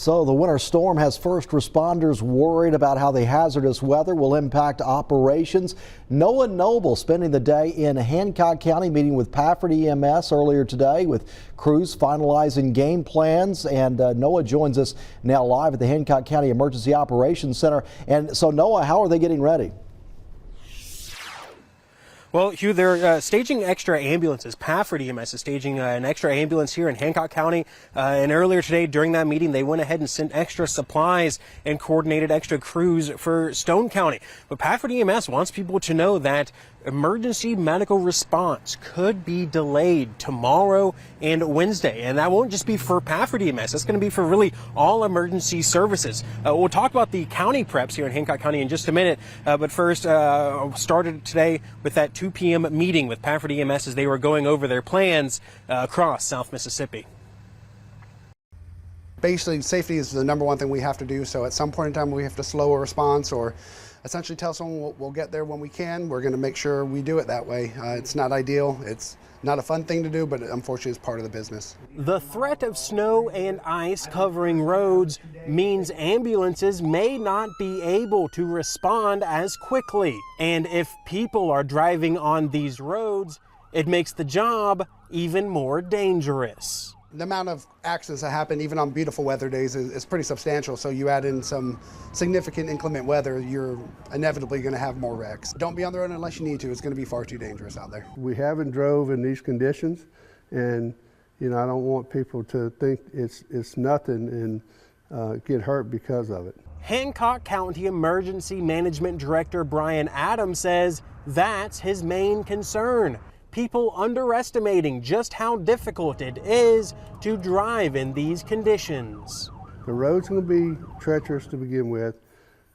So the winter storm has first responders worried about how the hazardous weather will impact operations. Noah Noble spending the day in Hancock County meeting with Pafford EMS earlier today with crews finalizing game plans. And Noah joins us now live at the Hancock County Emergency Operations Center. And so Noah, how are they getting ready? Well, Hugh, they're staging extra ambulances. Pafford EMS is staging an extra ambulance here in Hancock County. And earlier today, during that meeting, they went ahead and sent extra supplies and coordinated extra crews for Stone County. But Pafford EMS wants people to know that emergency medical response could be delayed tomorrow and Wednesday. And that won't just be for Pafford EMS. That's going to be for really all emergency services. We'll talk about the county preps here in Hancock County in just a minute. But first, started today with that 2 p.m. meeting with Pafford EMS as they were going over their plans across South Mississippi. Basically, safety is the number one thing we have to do. So at some point in time, we have to slow a response or essentially tell someone we'll get there when we can. We're going to make sure we do it that way. It's not ideal. It's not a fun thing to do, but unfortunately it's part of the business. The threat of snow and ice covering roads means ambulances may not be able to respond as quickly. And if people are driving on these roads, it makes the job even more dangerous. The amount of accidents that happen even on beautiful weather days is pretty substantial. So you add in some significant inclement weather, you're inevitably going to have more wrecks. Don't be on the road unless you need to. It's going to be far too dangerous out there. We haven't drove in these conditions, and I don't want people to think it's nothing and get hurt because of it. Hancock County Emergency Management Director Brian Adams says that's his main concern. People underestimating just how difficult it is to drive in these conditions. The road's going to be treacherous to begin with.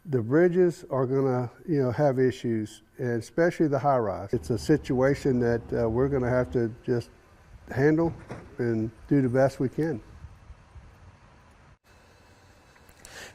The bridges are going to, have issues, and especially the high rise. It's a situation that we're going to have to just handle and do the best we can.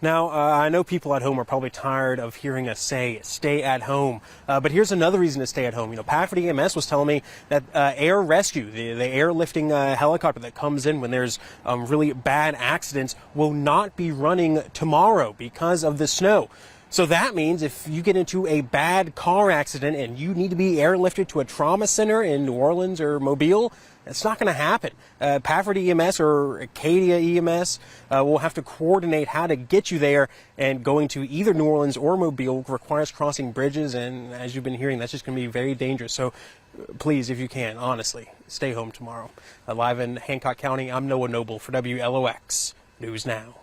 Now, I know people at home are probably tired of hearing us say, stay at home. But here's another reason to stay at home. Pafford EMS was telling me that air rescue, the airlifting helicopter that comes in when there's really bad accidents, will not be running tomorrow because of the snow. So that means if you get into a bad car accident and you need to be airlifted to a trauma center in New Orleans or Mobile, it's not going to happen. Pafford EMS or Acadia EMS will have to coordinate how to get you there, and going to either New Orleans or Mobile requires crossing bridges, and as you've been hearing, that's just going to be very dangerous. So please, if you can, honestly, stay home tomorrow. Live in Hancock County, I'm Noah Noble for WLOX News Now.